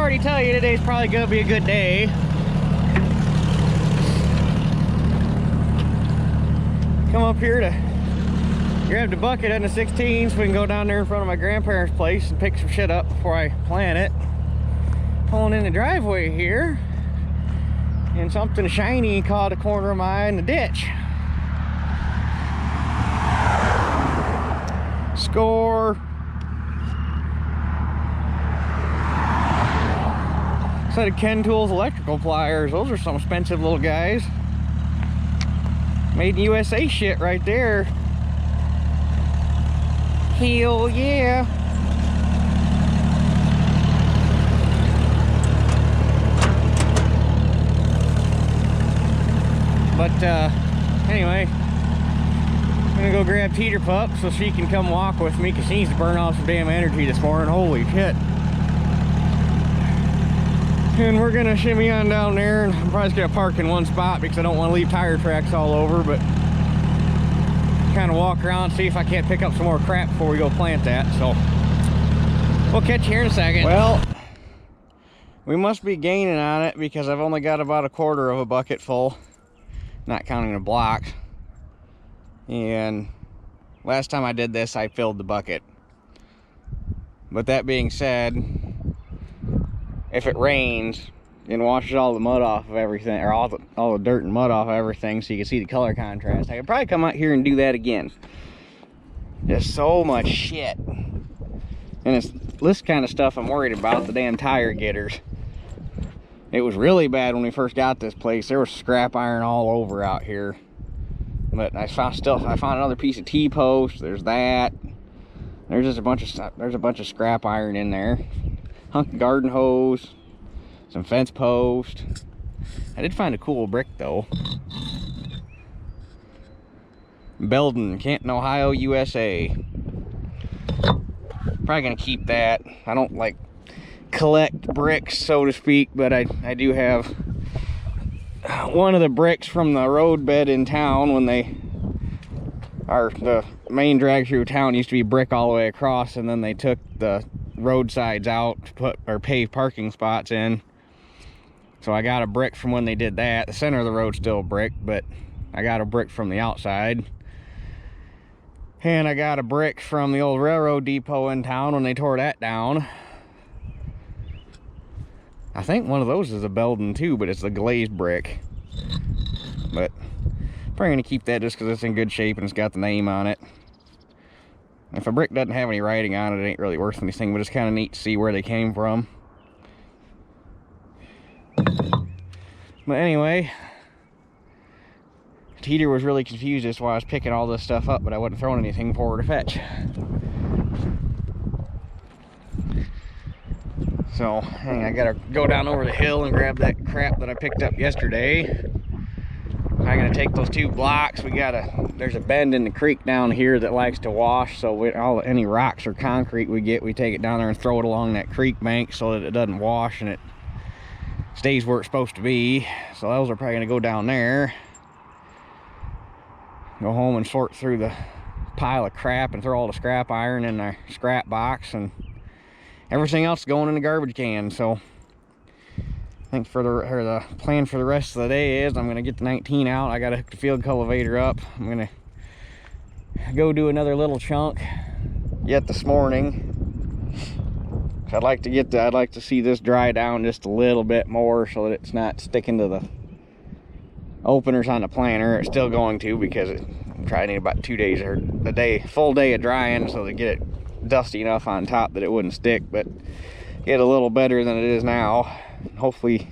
already tell you today's probably gonna be a good day. Come up here to grab the bucket and the 16 so we can go down there in front of my grandparents' place and pick some shit up before I plant it. Pulling in the driveway here, and something shiny caught a corner of my eye in the ditch. Score. Set of Ken Tools electrical pliers. Those are some expensive little guys. Made in USA shit right there. Hell yeah. But anyway, I'm gonna go grab Teeter Pup so she can come walk with me because she needs to burn off some damn energy this morning. Holy shit. And we're gonna shimmy on down there, and I'm probably just gonna park in one spot because I don't want to leave tire tracks all over, but kind of walk around, see if I can't pick up some more crap before we go plant that. So we'll catch you here in a second. Well, we must be gaining on it because I've only got about a quarter of a bucket full, not counting the blocks. And last time I did this, I filled the bucket. But that being said, if it rains and washes all the mud off of everything, or all the dirt and mud off of everything, so you can see the color contrast, I could probably come out here and do that again. There's so much shit, and it's this kind of stuff I'm worried about. The damn tire getters. It was really bad when we first got this place. There was scrap iron all over out here. But I found another piece of T-post. There's that. There's just a bunch of stuff. There's a bunch of scrap iron in there. Hunk of garden hose, some fence post. I did find a cool brick though. Belden, Canton, Ohio, USA. Probably gonna keep that. I don't like collect bricks, so to speak, but I do have one of the bricks from the road bed in town when the main drag through town used to be brick all the way across, and then they took the roadsides out to put or pave parking spots in. So I got a brick from when they did that. The center of the road's still brick, but I got a brick from the outside. And I got a brick from the old railroad depot in town when they tore that down. I think one of those is a Belden too, but it's the glazed brick. But I'm probably gonna keep that just because it's in good shape and it's got the name on it. If a brick doesn't have any writing on it, it ain't really worth anything, but it's kind of neat to see where they came from. But anyway, Teeter was really confused as to why I was picking all this stuff up, but I wasn't throwing anything for her to fetch. So, I gotta go down over the hill and grab that crap that I picked up yesterday. I'm gonna take those 2 blocks. There's a bend in the creek down here that likes to wash, so any rocks or concrete we get, we take it down there and throw it along that creek bank so that it doesn't wash and it stays where it's supposed to be. So those are probably gonna go down there. Go home and sort through the pile of crap and throw all the scrap iron in the scrap box, and everything else going in the garbage can. So I think the plan for the rest of the day is I'm going to get the 19 out. I got to hook the field cultivator up. I'm going to go do another little chunk yet this morning. I'd like to see this dry down just a little bit more so that it's not sticking to the openers on the planter. It's still going to, because I'm trying to need about 2 days or full day of drying so to get it dusty enough on top that it wouldn't stick, but get a little better than it is now. Hopefully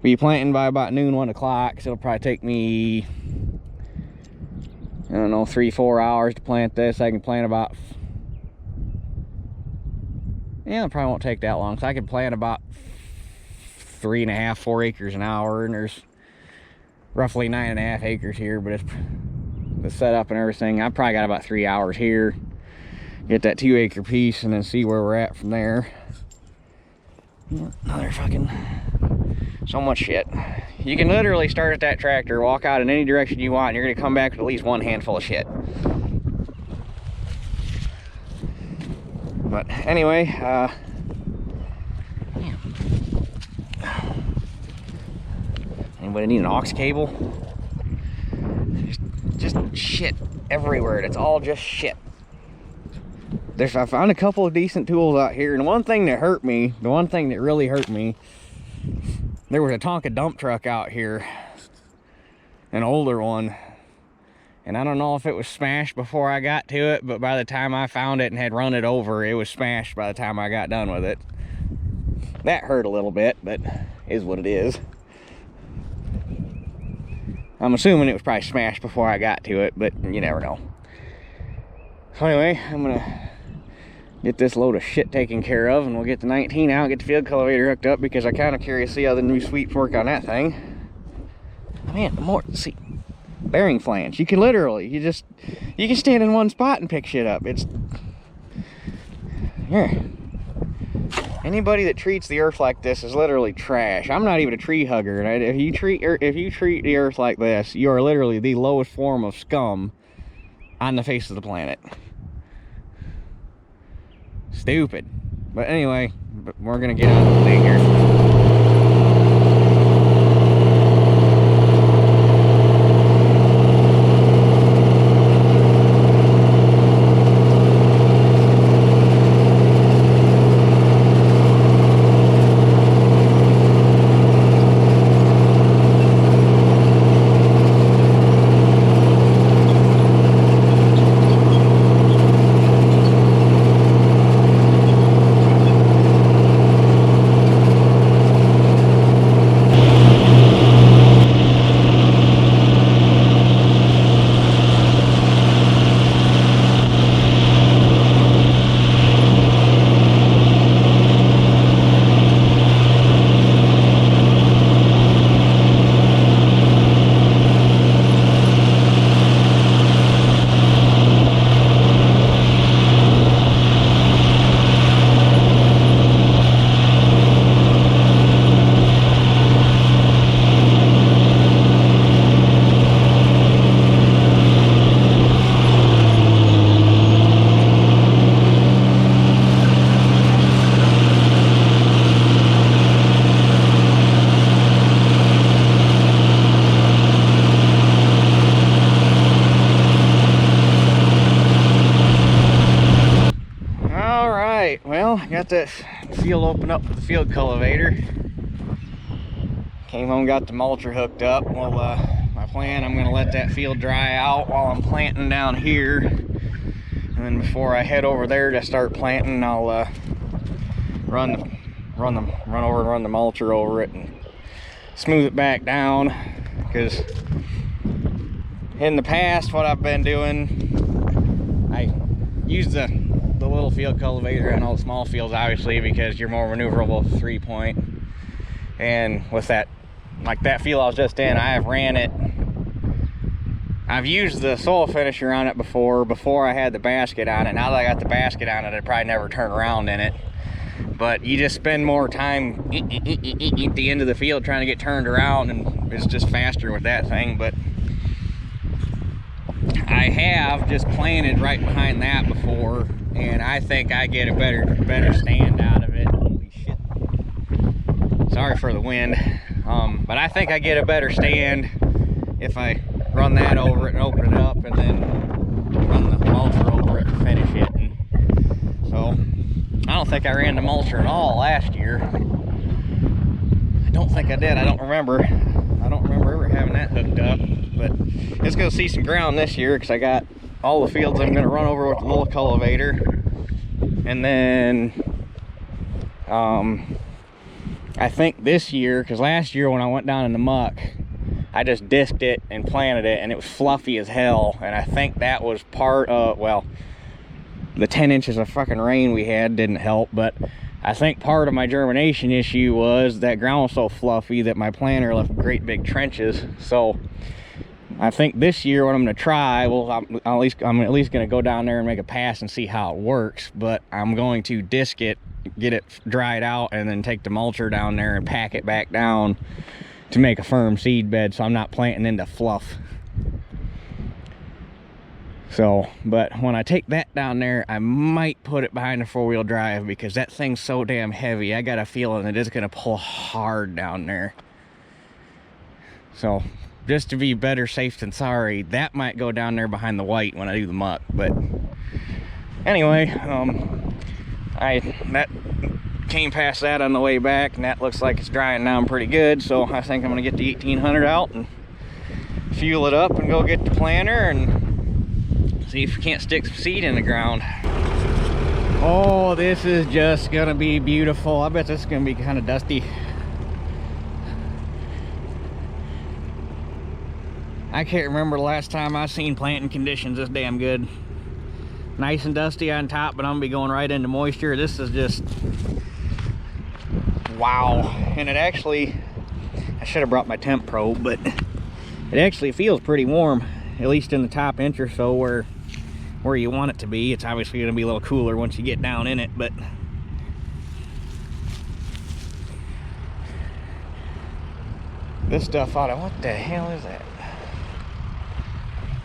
be planting by about noon, 1 o'clock. So it'll probably take me, I don't know, 3-4 hours to plant this. I can plant about, it probably won't take that long. So I can plant about 3.5, 4 acres an hour, and there's roughly 9.5 acres here, but it's the setup and everything. I probably got about 3 hours here. Get that 2 acre piece and then see where we're at from there. Another fucking, so much shit. You can literally start at that tractor, walk out in any direction you want, and you're gonna come back with at least one handful of shit. But anyway, Anybody need an aux cable? Just shit everywhere. It's all just shit. I found a couple of decent tools out here, and one thing that hurt me, the one thing that really hurt me, there was a Tonka dump truck out here, an older one, and I don't know if it was smashed before I got to it, but by the time I found it and had run it over, it was smashed by the time I got done with it. That hurt a little bit, but is what it is. I'm assuming it was probably smashed before I got to it, but you never know. So anyway, I'm gonna get this load of shit taken care of, and we'll get the 19 out, get the field cultivator hooked up, because I'm kind of curious to see how the new sweeps work on that thing. Man, more, see, bearing flange. You can literally, you can stand in one spot and pick shit up. It's, yeah. Anybody that treats the earth like this is literally trash. I'm not even a tree hugger, and if you treat the earth like this, you are literally the lowest form of scum on the face of the planet. Stupid. But anyway, we're gonna get out of the thing here. Got that field open up for the field cultivator. Came home, got the mulcher hooked up. Well, my plan, I'm gonna let that field dry out while I'm planting down here, and then before I head over there to start planting, I'll run the mulcher over it and smooth it back down. Because in the past, what I've been doing, I use the little field cultivator on all the small fields, obviously, because you're more maneuverable 3-point. And with that, like that field I was just in, I've used the soil finisher on it before I had the basket on it. Now that I got the basket on it, I'd probably never turn around in it. But you just spend more time at the end of the field trying to get turned around, and it's just faster with that thing. But I have just planted right behind that before, and I think I get a better stand out of it. Holy shit. Sorry for the wind. But I think I get a better stand if I run that over it and open it up, and then run the mulcher over it to finish it. And so I don't think I ran the mulcher at all last year. I don't think I did. I don't remember ever having that hooked up. But it's gonna see some ground this year, because I got all the fields I'm gonna run over with the little cultivator. And then I think this year, because last year when I went down in the muck, I just disked it and planted it, and it was fluffy as hell. And I think that was part of, well, the 10 inches of fucking rain we had didn't help, but I think part of my germination issue was that ground was so fluffy that my planter left great big trenches. So I think this year what I'm going to try, well, I'm at least going to go down there and make a pass and see how it works. But I'm going to disc it, get it dried out, and then take the mulcher down there and pack it back down to make a firm seed bed, so I'm not planting into fluff. So, but when I take that down there, I might put it behind the 4-wheel drive, because that thing's so damn heavy. I got a feeling it is going to pull hard down there. So just to be better safe than sorry, that might go down there behind the white when I do the muck. But anyway, that came past that on the way back, and that looks like it's drying down pretty good. So I think I'm gonna get the 1800 out and fuel it up and go get the planter and see if we can't stick some seed in the ground. Oh, this is just gonna be beautiful. I bet this is gonna be kind of dusty. I can't remember the last time I seen planting conditions this damn good. Nice and dusty on top, but I'm gonna be going right into moisture. This is just wow. And it actually, I should have brought my temp probe, but it actually feels pretty warm, at least in the top inch or so where you want it to be. It's obviously gonna be a little cooler once you get down in it, but this stuff ought to, what the hell is that?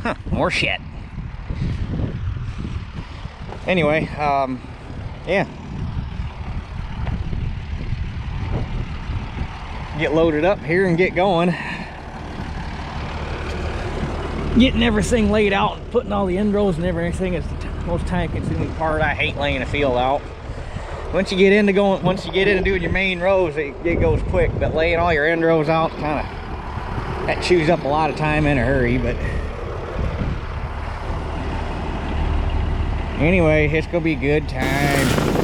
Huh, more shit. Anyway, yeah. Get loaded up here and get going. Getting everything laid out and putting all the end rows and everything is the most time consuming part. I hate laying a field out. Once you get into doing your main rows, it goes quick, but laying all your end rows out that chews up a lot of time in a hurry. But anyway, it's gonna be a good time.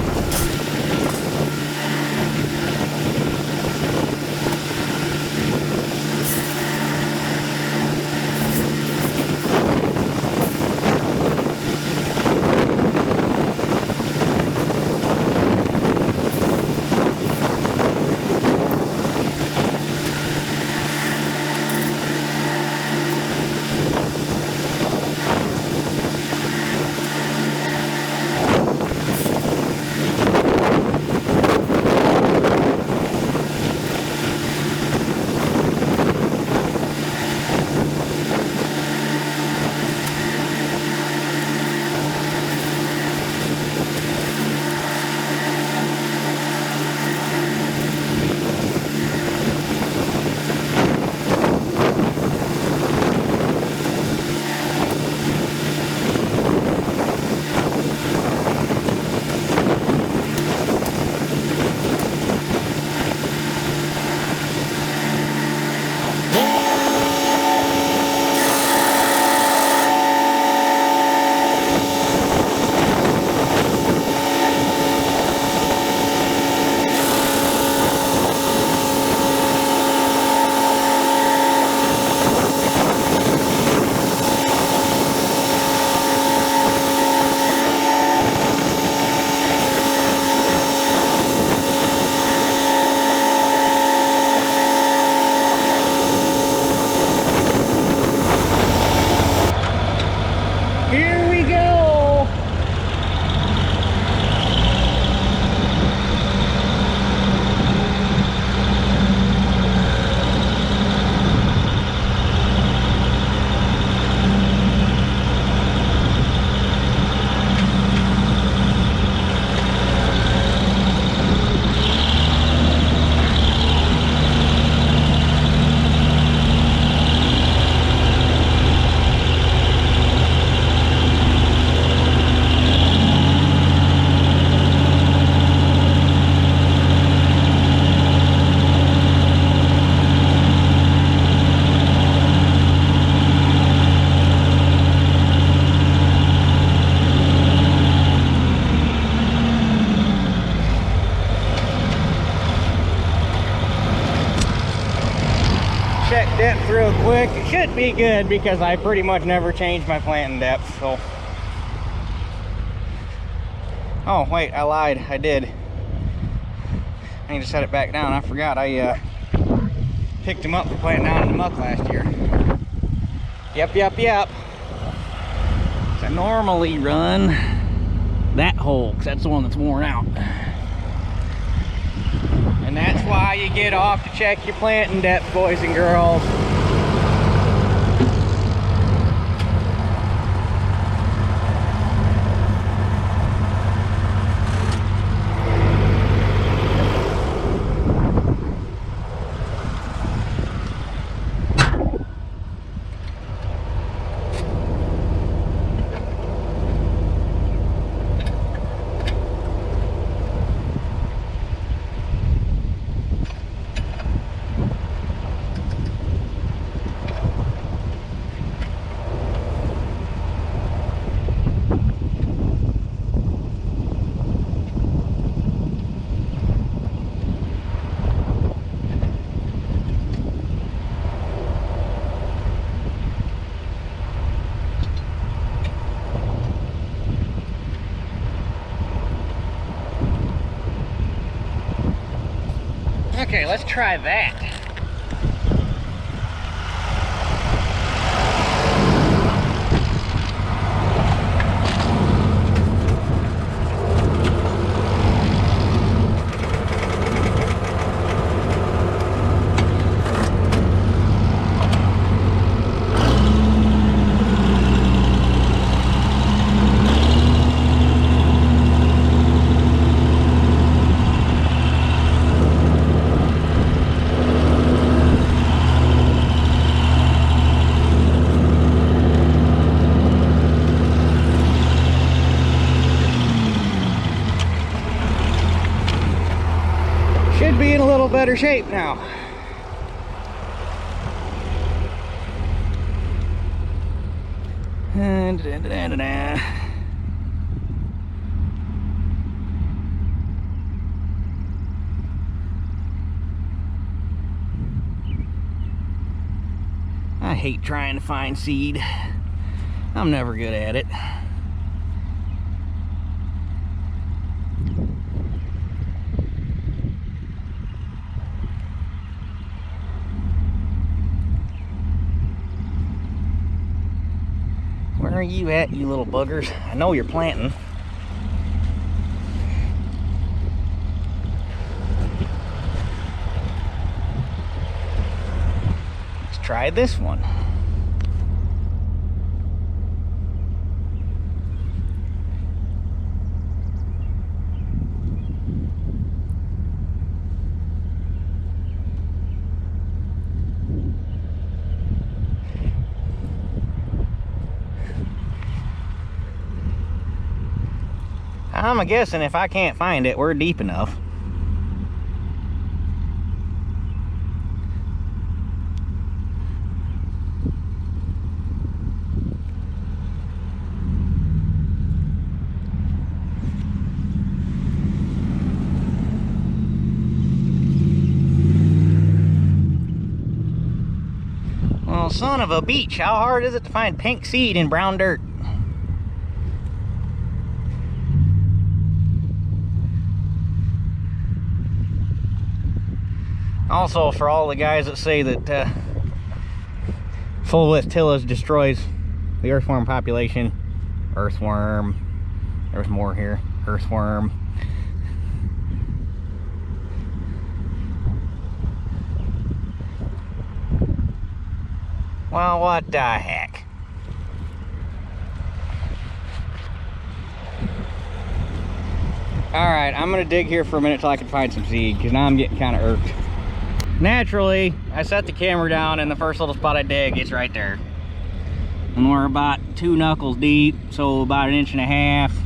check depth real quick. It should be good because I pretty much never change my planting depth. So, oh wait, I lied. I did. I need to set it back down. I forgot. I picked him up for planting down in the muck last year. Yep. So I normally run that hole because that's the one that's worn out. And that's why you get off to check your planting depth, boys and girls. Okay, let's try that. Should be in a little better shape now. I hate trying to find seed. I'm never good at it. Where are you at, you little buggers? I know you're planting. Let's try this one. I'm guessing if I can't find it, we're deep enough. Well, son of a beach, how hard is it to find pink seed in brown dirt? Also, for all the guys that say that full width tillage destroys the earthworm population, earthworm, there's more here, earthworm. Well, what the heck? Alright, I'm gonna dig here for a minute till I can find some seed, because now I'm getting kind of irked. Naturally, I set the camera down and the first little spot I dig, it's right there. And we're about 2 knuckles deep, so about 1.5 inches.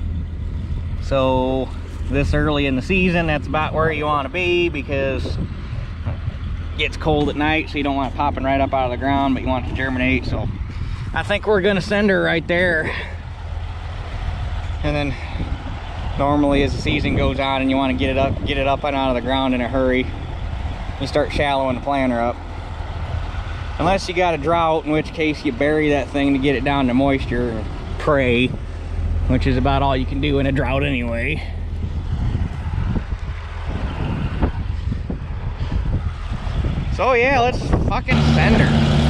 So this early in the season, that's about where you want to be, because it gets cold at night, so you don't want it popping right up out of the ground, but you want it to germinate. So I think we're gonna send her right there. And then normally as the season goes on and you want to get it up and out of the ground in a hurry, you start shallowing the planter up. Unless you got a drought, in which case you bury that thing to get it down to moisture and pray, which is about all you can do in a drought anyway. So yeah, let's fucking send her.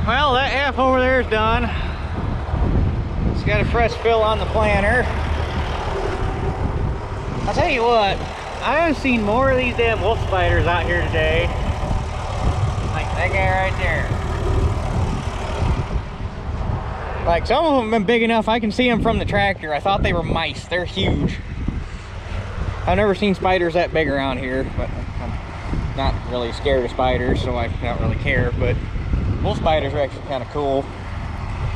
Well, that half over there is done. It's got a fresh fill on the planter. I'll tell you what, I have seen more of these damn wolf spiders out here today That guy right there. Like, some of them have been big enough I can see them from the tractor. I thought they were mice. They're huge. I've never seen spiders that big around here, but I'm not really scared of spiders, so I don't really care. But bull spiders are actually kind of cool.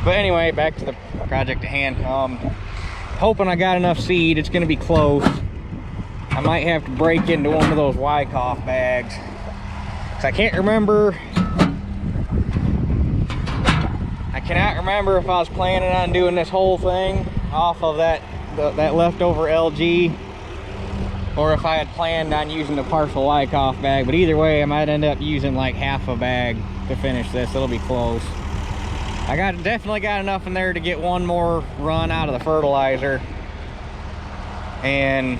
But anyway, back to the project at hand. Hoping I got enough seed. It's going to be close. I might have to break into one of those Wyckoff bags. I cannot remember if I was planning on doing this whole thing off of that leftover LG, or if I had planned on using the partial Wyckoff bag. But either way, I might end up using like half a bag to finish this. It'll be close. I definitely got enough in there to get one more run out of the fertilizer, and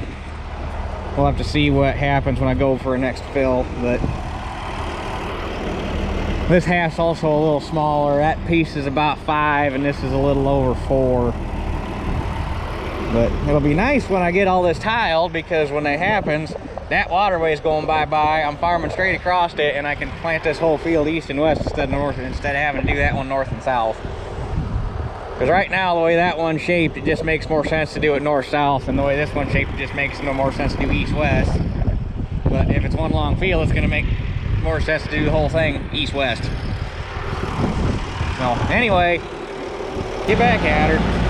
we'll have to see what happens when I go for a next fill. But this half's also a little smaller. That piece is about 5 and this is a little over 4. But it'll be nice when I get all this tiled, because when that happens, that waterway's going bye-bye. I'm farming straight across it, and I can plant this whole field east and west instead of having to do that one north and south. Because right now, the way that one's shaped, it just makes more sense to do it north-south, and the way this one's shaped, it just makes no more sense to do east-west. But if it's one long field, it's going to make more sense to do the whole thing east-west. So anyway, get back at her.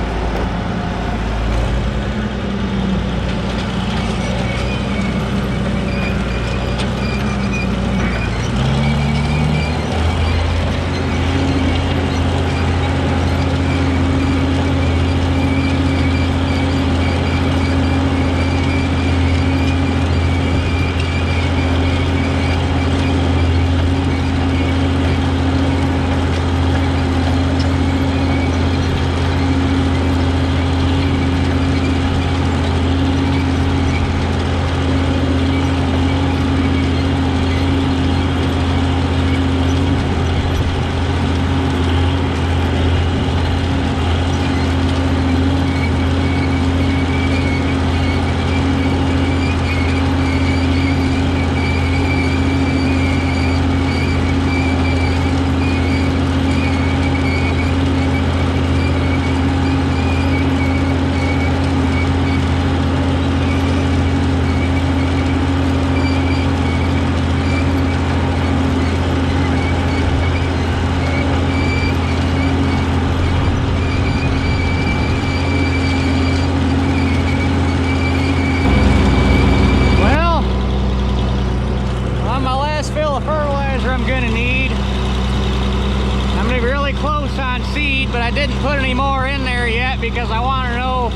Because I want to know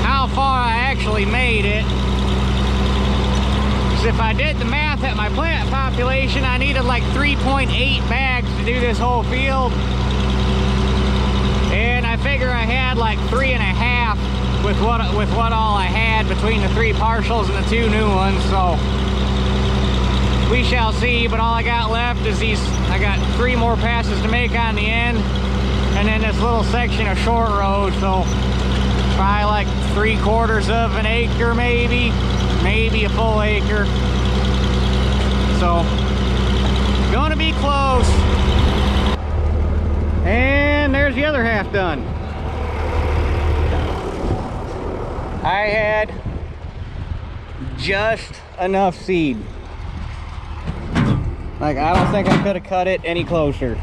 how far I actually made it. Because if I did the math at my plant population, I needed like 3.8 bags to do this whole field. And I figure I had like 3.5 with what all I had between the 3 partials and the 2 new ones. So we shall see. But all I got left is these. I got 3 more passes to make on the end. And then this little section of short road, so probably like 3/4 of an acre, maybe a full acre. So, gonna be close. And there's the other half done. I had just enough seed. Like, I don't think I could have cut it any closer.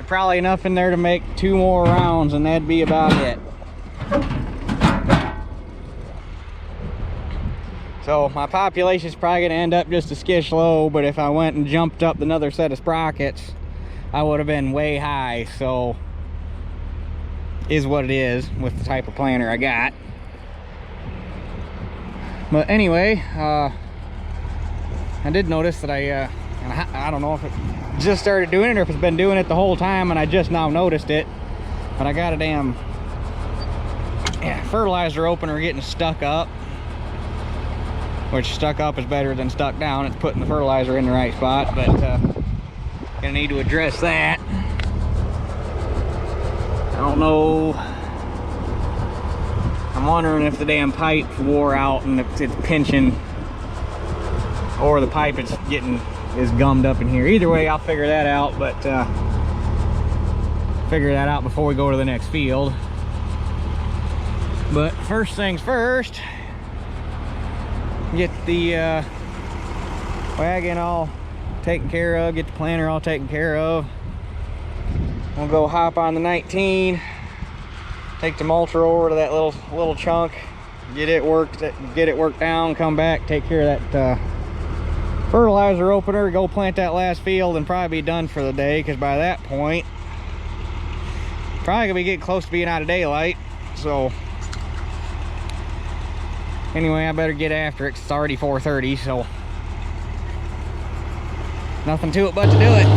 Probably enough in there to make 2 more rounds, and that'd be about it. So my population's probably going to end up just a skish low, but if I went and jumped up another set of sprockets, I would have been way high. So is what it is with the type of planter I got. But anyway, I did notice that I don't know if it just started doing it or if it's been doing it the whole time and I just now noticed it, but I got a damn fertilizer opener getting stuck up, which stuck up is better than stuck down. It's putting the fertilizer in the right spot, but gonna need to address that. I don't know. I'm wondering if the damn pipe wore out and if it's pinching or the pipe is gummed up in here. Either way, I'll figure that out, but figure that out before we go to the next field. But first things first, get the wagon all taken care of, get the planter all taken care of. We'll go hop on the 19, take the mulcher over to that little chunk, get it worked down, come back, take care of that fertilizer opener, go plant that last field, and probably be done for the day, because by that point probably gonna be getting close to being out of daylight. So anyway, I better get after it, 'cause it's already 4:30, so nothing to it but to do it.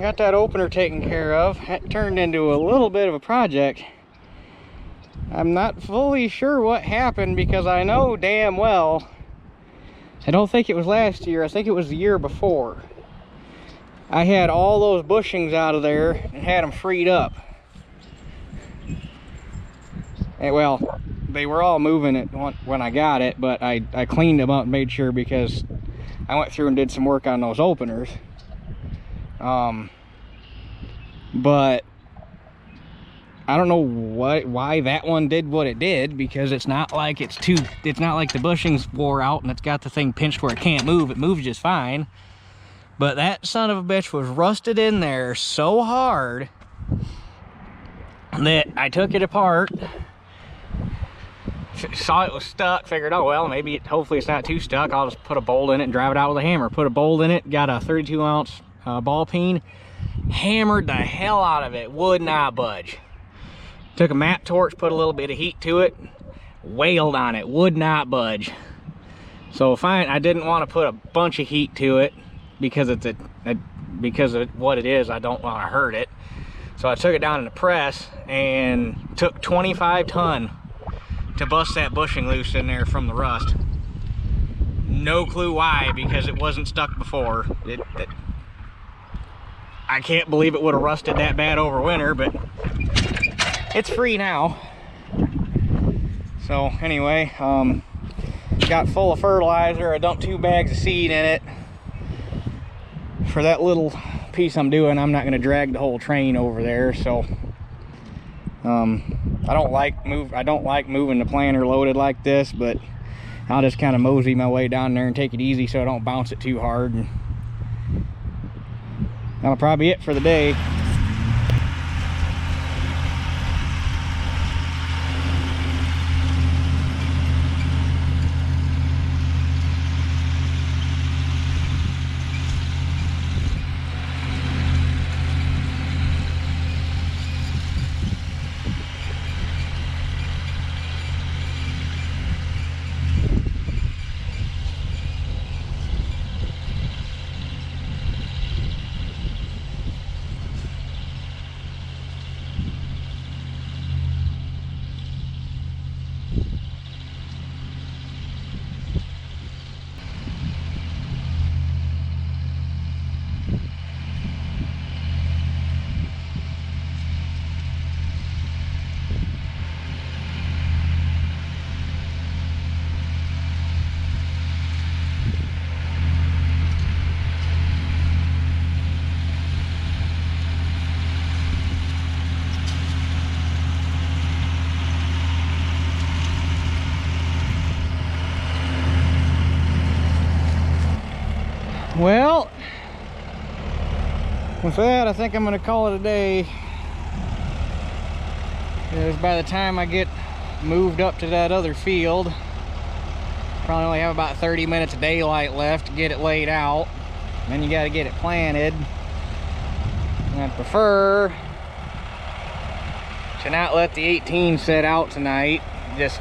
Got that opener taken care of. That turned into a little bit of a project. I'm not fully sure what happened, because I know damn well, I don't think it was last year, I think it was the year before, I had all those bushings out of there and had them freed up. And well, they were all moving it when I got it, but I cleaned them up and made sure, because I went through and did some work on those openers. But I don't know why that one did what it did, because it's not like it's not like the bushings wore out and it's got the thing pinched where it can't move. It moves just fine. But that son of a bitch was rusted in there so hard that I took it apart, saw it was stuck, figured, oh well, hopefully it's not too stuck, I'll just put a bolt in it and drive it out with a hammer. Put a bolt in it, got a 32 ounce ball peen, hammered the hell out of it, would not budge. Took a map torch, put a little bit of heat to it, wailed on it, would not budge. So fine, I didn't want to put a bunch of heat to it, because because of what it is, I don't want to hurt it. So I took it down in the press and took 25 ton to bust that bushing loose in there from the rust. No clue why, because it wasn't stuck before. I can't believe it would have rusted that bad over winter, but it's free now. So anyway, got full of fertilizer. I dumped 2 bags of seed in it. For that little piece I'm doing, I'm not going to drag the whole train over there, so I don't like moving the planter loaded like this, but I'll just kind of mosey my way down there and take it easy so I don't bounce it too hard. And that'll probably be it for the day. Well, with that, I think I'm going to call it a day. Because by the time I get moved up to that other field, probably only have about 30 minutes of daylight left to get it laid out. Then you got to get it planted. And I prefer to not let the 18 sit out tonight, just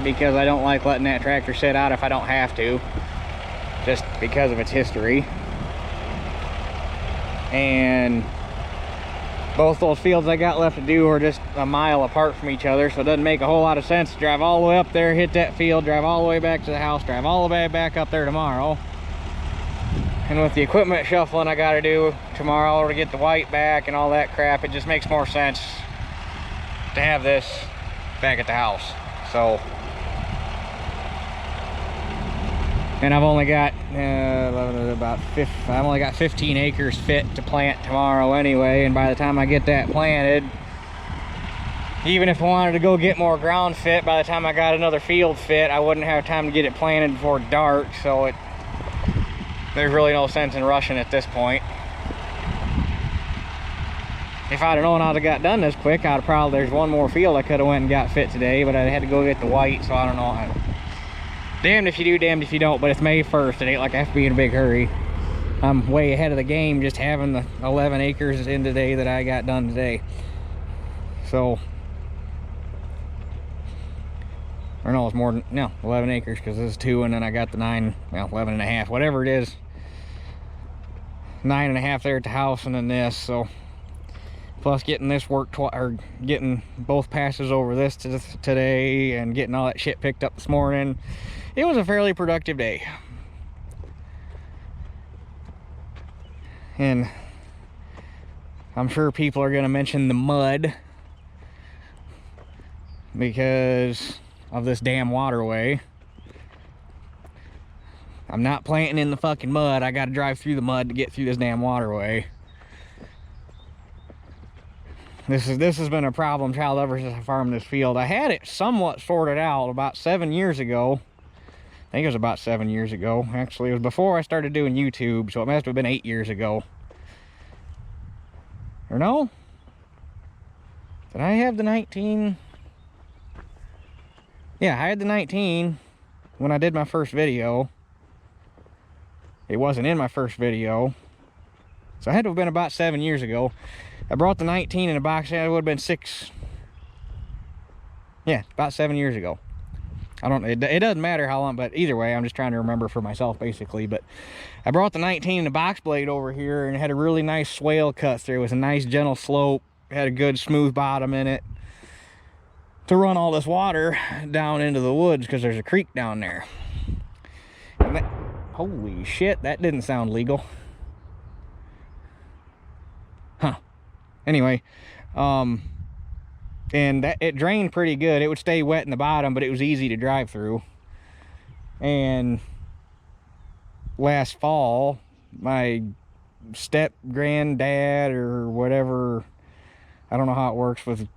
because I don't like letting that tractor sit out if I don't have to, just because of its history. And both those fields I got left to do are just a mile apart from each other, so it doesn't make a whole lot of sense to drive all the way up there, hit that field, drive all the way back to the house, drive all the way back up there tomorrow. And with the equipment shuffling I gotta do tomorrow to get the white back and all that crap, it just makes more sense to have this back at the house. So, and I've only got I've only got 15 acres fit to plant tomorrow anyway, and by the time I get that planted, even if I wanted to go get more ground fit, by the time I got another field fit, I wouldn't have time to get it planted before dark, so there's really no sense in rushing at this point. If I'd have known I'd have got done this quick, I'd probably, there's one more field I could have went and got fit today, but I had to go get the white, so I don't know. Damned if you do, damned if you don't, but it's May 1st. It ain't like I have to be in a big hurry. I'm way ahead of the game just having the 11 acres in today that I got done today. So, or no, it's more than, no, 11 acres, because this is 2, and then I got the 9, well, 11 and a half, whatever it is. 9 and a half there at the house, and then this, so. Plus getting this work, or getting both passes over this today, and getting all that shit picked up this morning. It was a fairly productive day. And I'm sure people are going to mention the mud because of this damn waterway. I'm not planting in the fucking mud. I got to drive through the mud to get through this damn waterway. This has been a problem child ever since I farmed this field. I had it somewhat sorted out about 7 years ago. I think it was about 7 years ago. Actually, it was before I started doing YouTube, so it must have been 8 years ago. Or no? Did I have the 19? Yeah, I had the 19 when I did my first video. It wasn't in my first video. So it had to have been about 7 years ago. I brought the 19 in a box. It would have been 6. Yeah, about 7 years ago. I don't. It doesn't matter how long, but either way, I'm just trying to remember for myself, basically. But I brought the 19 in a box blade over here, and it had a really nice swale cut through. It was a nice gentle slope. It had a good smooth bottom in it to run all this water down into the woods, because there's a creek down there. And that, holy shit, that didn't sound legal. Huh. Anyway, and that it drained pretty good. It would stay wet in the bottom, but it was easy to drive through. And last fall, my step granddad or whatever, I don't know how it works with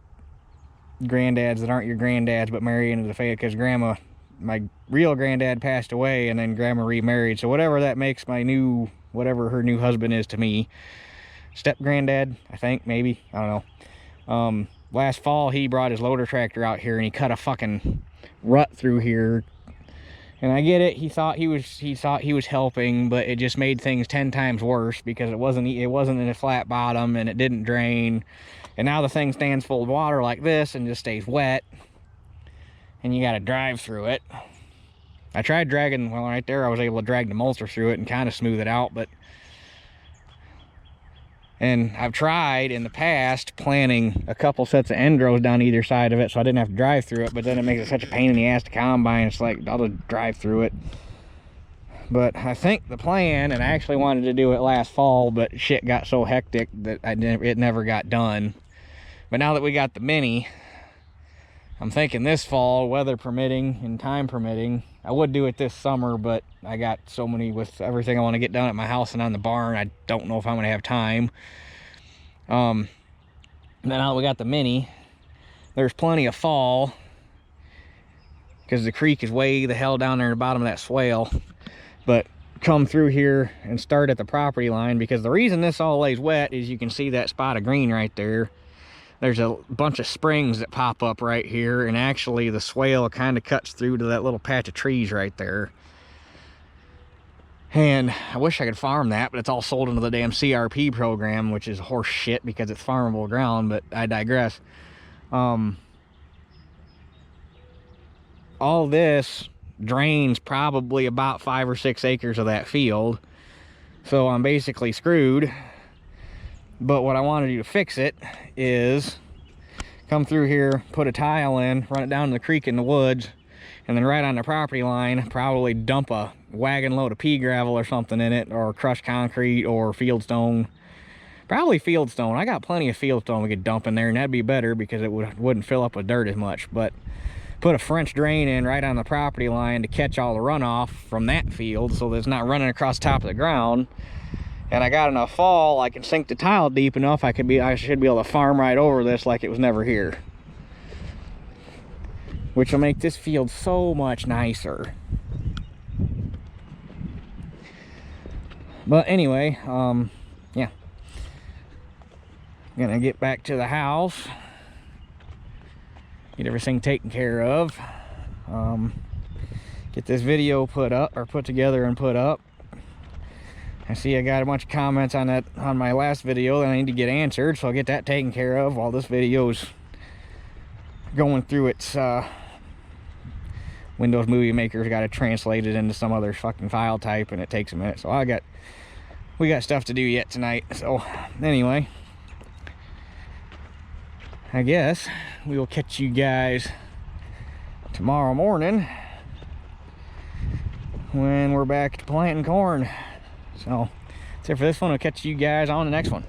granddads that aren't your granddads but marry into the family, because my real granddad passed away and then grandma remarried, so whatever that makes my new, whatever her new husband is to me, step granddad, I think, maybe, I don't know. Last fall he brought his loader tractor out here and he cut a fucking rut through here. And I get it, he thought he was helping, but it just made things 10 times worse, because it wasn't in a flat bottom and it didn't drain. And now the thing stands full of water like this and just stays wet. And you gotta drive through it. I tried dragging, well, right there I was able to drag the mulcher through it and kind of smooth it out, but... And I've tried in the past planting a couple sets of end rows down either side of it so I didn't have to drive through it, but then it makes it such a pain in the ass to combine. It's like, I'll just drive through it. But I think the plan, and I actually wanted to do it last fall, but shit got so hectic that it never got done. But now that we got the Mini, I'm thinking this fall, weather permitting and time permitting, I would do it this summer, but I got so many, with everything I want to get done at my house and on the barn, I don't know if I'm going to have time. Then now that we got the Mini, there's plenty of fall, because the creek is way the hell down there in the bottom of that swale. But come through here and start at the property line, because the reason this all lays wet is you can see that spot of green right there. There's a bunch of springs that pop up right here, and actually the swale kind of cuts through to that little patch of trees right there. And I wish I could farm that, but it's all sold into the damn CRP program, which is horse shit because it's farmable ground, but I digress. All this drains probably about 5 or 6 acres of that field, so I'm basically screwed. But what I want to do to fix it is come through here, put a tile in, run it down to the creek in the woods, and then right on the property line, probably dump a wagon load of pea gravel or something in it, or crushed concrete, or fieldstone. Probably fieldstone. I got plenty of fieldstone we could dump in there, and that'd be better because it wouldn't fill up with dirt as much. But put a French drain in right on the property line to catch all the runoff from that field so that it's not running across the top of the ground. And I got enough fall, I can sink the tile deep enough, I should be able to farm right over this like it was never here. Which will make this field so much nicer. But anyway, yeah. I'm gonna get back to the house, get everything taken care of, get this video put together and put up. I see I got a bunch of comments on my last video that I need to get answered, so I'll get that taken care of while this video's going through its Windows Movie Maker's got to translate it into some other fucking file type, and it takes a minute. So we got stuff to do yet tonight. So anyway, I guess we will catch you guys tomorrow morning when we're back to planting corn. So that's it for this one. I'll catch you guys on the next one.